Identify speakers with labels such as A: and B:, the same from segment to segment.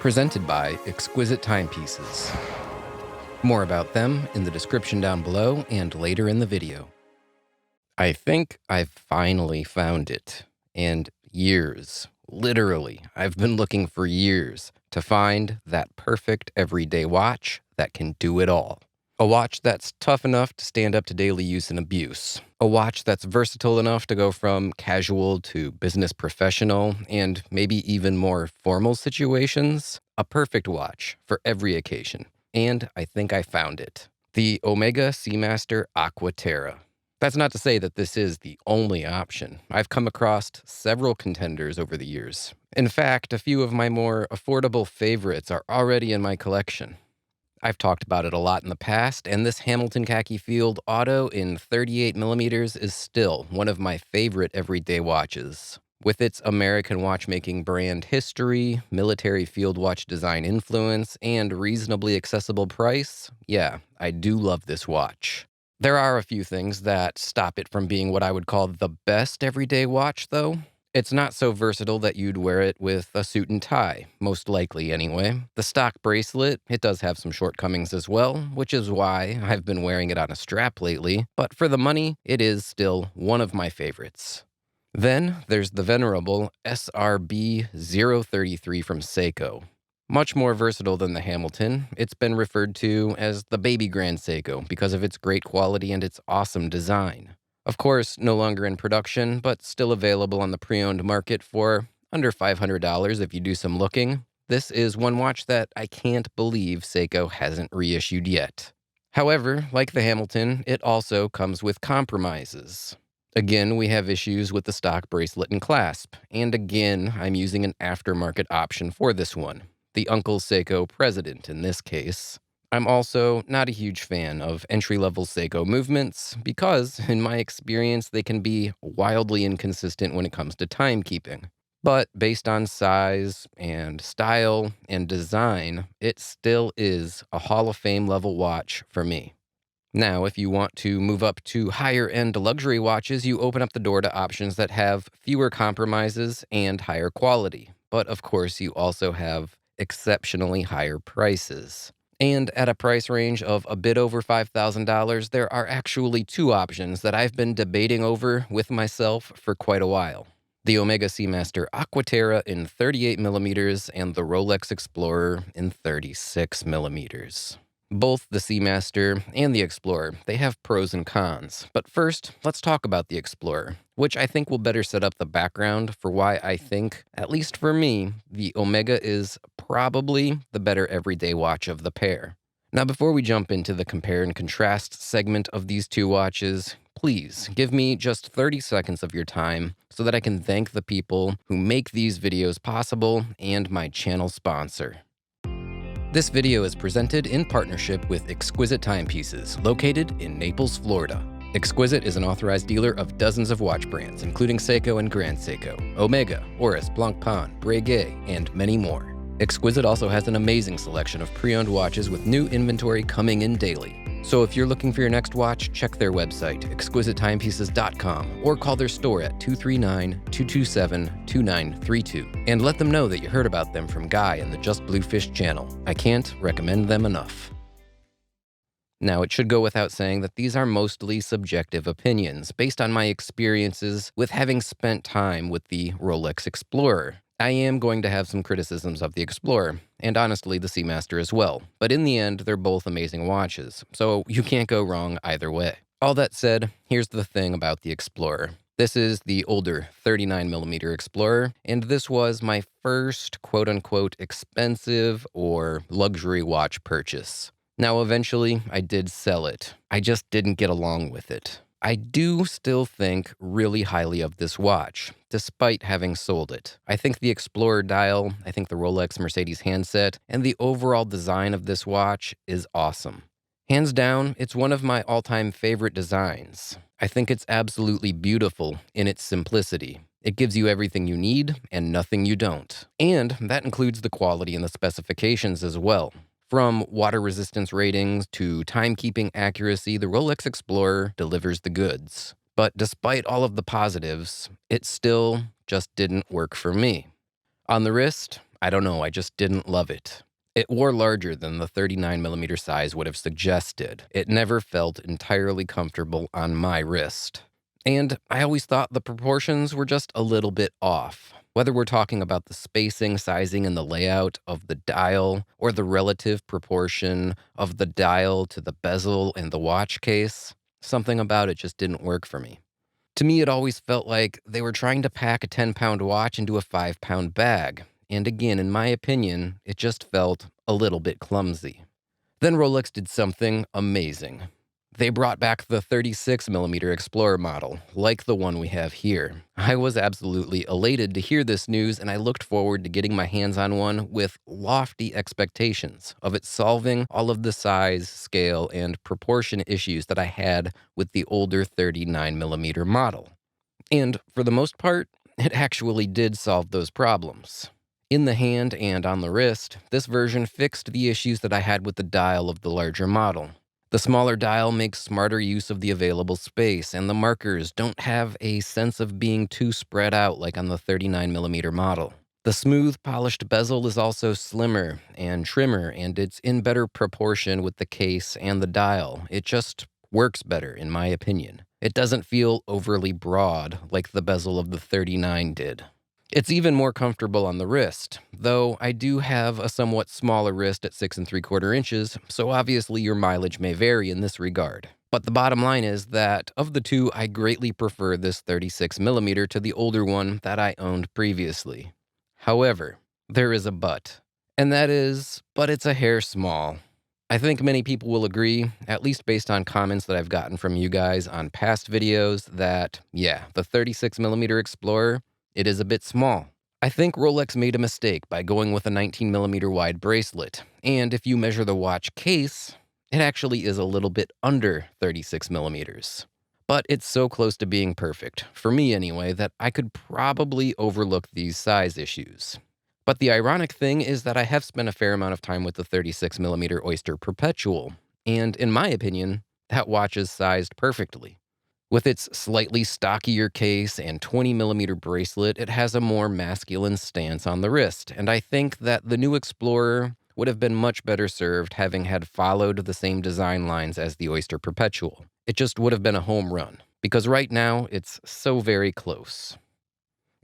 A: presented by Exquisite Timepieces. More about them in the description down below and later in the video. I think I've finally found it. And years, literally, I've been looking for years to find that perfect everyday watch that can do it all. A watch that's tough enough to stand up to daily use and abuse. A watch that's versatile enough to go from casual to business professional and maybe even more formal situations. A perfect watch for every occasion. And I think I found it. The Omega Seamaster Aqua Terra. That's not to say that this is the only option. I've come across several contenders over the years. In fact, a few of my more affordable favorites are already in my collection. I've talked about it a lot in the past, and this Hamilton Khaki Field Auto in 38mm is still one of my favorite everyday watches. With its American watchmaking brand history, military field watch design influence, and reasonably accessible price, yeah, I do love this watch. There are a few things that stop it from being what I would call the best everyday watch, though. It's not so versatile that you'd wear it with a suit and tie, most likely anyway. The stock bracelet, it does have some shortcomings as well, which is why I've been wearing it on a strap lately, but for the money, it is still one of my favorites. Then there's the venerable RB033 from Seiko. Much more versatile than the Hamilton, it's been referred to as the baby Grand Seiko because of its great quality and its awesome design. Of course, no longer in production, but still available on the pre-owned market for under $500 if you do some looking. This is one watch that I can't believe Seiko hasn't reissued yet. However, like the Hamilton, it also comes with compromises. Again, we have issues with the stock bracelet and clasp, and again, I'm using an aftermarket option for this one, the Uncle Seiko President in this case. I'm also not a huge fan of entry-level Seiko movements because, in my experience, they can be wildly inconsistent when it comes to timekeeping. But based on size and style and design, it still is a Hall of Fame level watch for me. Now, if you want to move up to higher-end luxury watches, you open up the door to options that have fewer compromises and higher quality. But of course, you also have exceptionally higher prices. And at a price range of a bit over $5,000, there are actually two options that I've been debating over with myself for quite a while. The Omega Seamaster Aqua Terra in 38mm and the Rolex Explorer in 36mm. Both the Seamaster and the Explorer, they have pros and cons. But first, let's talk about the Explorer, which I think will better set up the background for why I think, at least for me, the Omega is probably the better everyday watch of the pair. Now, before we jump into the compare and contrast segment of these two watches, please give me just 30 seconds of your time so that I can thank the people who make these videos possible and my channel sponsor. This video is presented in partnership with Exquisite Timepieces, located in Naples, Florida. Exquisite is an authorized dealer of dozens of watch brands, including Seiko and Grand Seiko, Omega, Oris, Blancpain, Breguet, and many more. Exquisite also has an amazing selection of pre-owned watches with new inventory coming in daily. So if you're looking for your next watch, check their website, exquisitettimepieces.com, or call their store at 239-227-2932, and let them know that you heard about them from Guy in the Just Bluefish channel. I can't recommend them enough. Now, it should go without saying that these are mostly subjective opinions, based on my experiences with having spent time with the Rolex Explorer. I am going to have some criticisms of the Explorer, and honestly the Seamaster as well, but in the end, they're both amazing watches, so you can't go wrong either way. All that said, here's the thing about the Explorer. This is the older 39mm Explorer, and this was my first quote-unquote expensive or luxury watch purchase. Now, eventually, I did sell it. I just didn't get along with it. I do still think really highly of this watch, despite having sold it. I think the Explorer dial, I think the Rolex Mercedes handset, and the overall design of this watch is awesome. Hands down, it's one of my all-time favorite designs. I think it's absolutely beautiful in its simplicity. It gives you everything you need and nothing you don't. And that includes the quality and the specifications as well. From water resistance ratings to timekeeping accuracy, the Rolex Explorer delivers the goods. But despite all of the positives, it still just didn't work for me. On the wrist, I don't know, I just didn't love it. It wore larger than the 39mm size would have suggested. It never felt entirely comfortable on my wrist. And I always thought the proportions were just a little bit off. Whether we're talking about the spacing, sizing, and the layout of the dial, or the relative proportion of the dial to the bezel and the watch case, something about it just didn't work for me. To me, it always felt like they were trying to pack a 10-pound watch into a 5-pound bag. And again, in my opinion, it just felt a little bit clumsy. Then Rolex did something amazing. They brought back the 36mm Explorer model, like the one we have here. I was absolutely elated to hear this news, and I looked forward to getting my hands on one with lofty expectations of it solving all of the size, scale, and proportion issues that I had with the older 39mm model. And for the most part, it actually did solve those problems. In the hand and on the wrist, this version fixed the issues that I had with the dial of the larger model. The smaller dial makes smarter use of the available space, and the markers don't have a sense of being too spread out like on the 39mm model. The smooth, polished bezel is also slimmer and trimmer, and it's in better proportion with the case and the dial. It just works better, in my opinion. It doesn't feel overly broad like the bezel of the 39 did. It's even more comfortable on the wrist, though I do have a somewhat smaller wrist at 6 3/4 inches, so obviously your mileage may vary in this regard. But the bottom line is that of the two, I greatly prefer this 36mm to the older one that I owned previously. However, there is a but, and that is, but it's a hair small. I think many people will agree, at least based on comments that I've gotten from you guys on past videos, that, yeah, the 36mm Explorer, it is a bit small. I think Rolex made a mistake by going with a 19mm wide bracelet, and if you measure the watch case, it actually is a little bit under 36mm. But it's so close to being perfect, for me anyway, that I could probably overlook these size issues. But the ironic thing is that I have spent a fair amount of time with the 36mm Oyster Perpetual, and in my opinion, that watch is sized perfectly. With its slightly stockier case and 20mm bracelet, it has a more masculine stance on the wrist, and I think that the new Explorer would have been much better served having had followed the same design lines as the Oyster Perpetual. It just would have been a home run, because right now, it's so very close.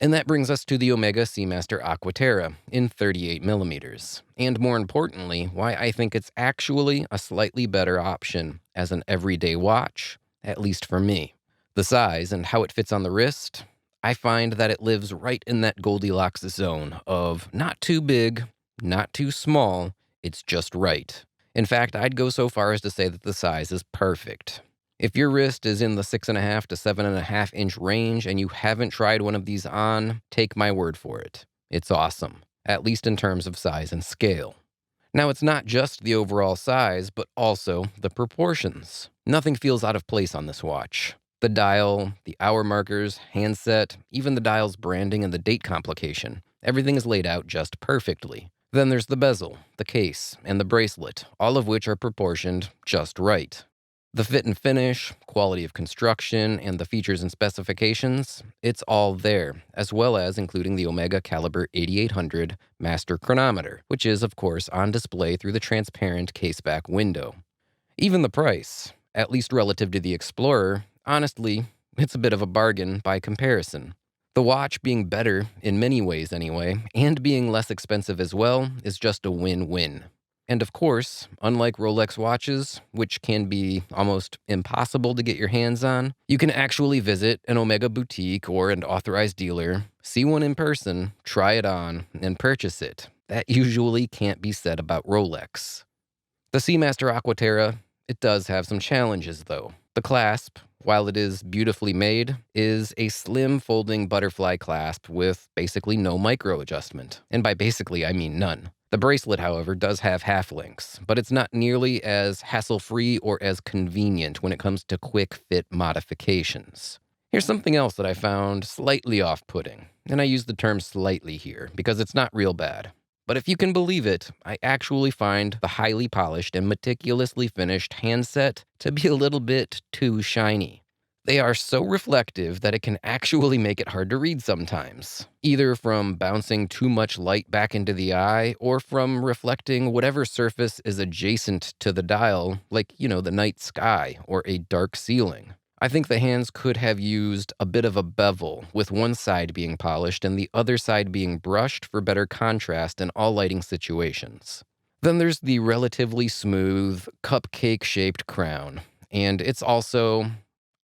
A: And that brings us to the Omega Seamaster Aqua Terra in 38mm, and more importantly, why I think it's actually a slightly better option as an everyday watch, at least for me. The size and how it fits on the wrist, I find that it lives right in that Goldilocks zone of not too big, not too small, it's just right. In fact, I'd go so far as to say that the size is perfect. If your wrist is in the 6.5 to 7.5 inch range and you haven't tried one of these on, take my word for it. It's awesome, at least in terms of size and scale. Now, it's not just the overall size, but also the proportions. Nothing feels out of place on this watch. The dial, the hour markers, handset, even the dial's branding and the date complication. Everything is laid out just perfectly. Then there's the bezel, the case, and the bracelet, all of which are proportioned just right. The fit and finish, quality of construction, and the features and specifications, it's all there, as well as including the Omega Caliber 8800 Master Chronometer, which is, of course, on display through the transparent caseback window. Even the price, at least relative to the Explorer, honestly, it's a bit of a bargain by comparison. The watch being better, in many ways anyway, and being less expensive as well, is just a win-win. And of course, unlike Rolex watches, which can be almost impossible to get your hands on, you can actually visit an Omega boutique or an authorized dealer, see one in person, try it on, and purchase it. That usually can't be said about Rolex. The Seamaster Aqua Terra, it does have some challenges though. The clasp, while it is beautifully made, is a slim folding butterfly clasp with basically no micro adjustment. And by basically, I mean none. The bracelet, however, does have half links, but it's not nearly as hassle-free or as convenient when it comes to quick fit modifications. Here's something else that I found slightly off-putting, and I use the term slightly here because it's not real bad. But if you can believe it, I actually find the highly polished and meticulously finished handset to be a little bit too shiny. They are so reflective that it can actually make it hard to read sometimes, either from bouncing too much light back into the eye or from reflecting whatever surface is adjacent to the dial, like, the night sky or a dark ceiling. I think the hands could have used a bit of a bevel, with one side being polished and the other side being brushed for better contrast in all lighting situations. Then there's the relatively smooth, cupcake-shaped crown, and it's also,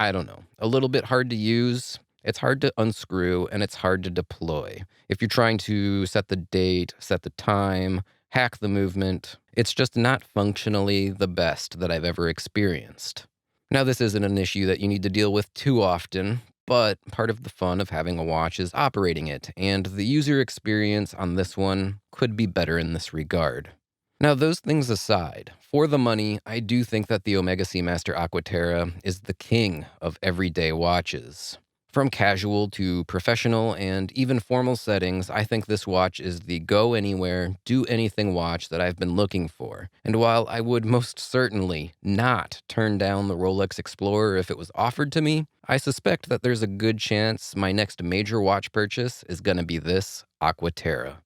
A: I don't know, a little bit hard to use. It's hard to unscrew and it's hard to deploy. If you're trying to set the date, set the time, hack the movement, it's just not functionally the best that I've ever experienced. Now, this isn't an issue that you need to deal with too often, but part of the fun of having a watch is operating it, and the user experience on this one could be better in this regard. Now, those things aside, for the money, I do think that the Omega Seamaster Aqua Terra is the king of everyday watches. From casual to professional and even formal settings, I think this watch is the go anywhere, do anything watch that I've been looking for. And while I would most certainly not turn down the Rolex Explorer if it was offered to me, I suspect that there's a good chance my next major watch purchase is going to be this Aqua Terra.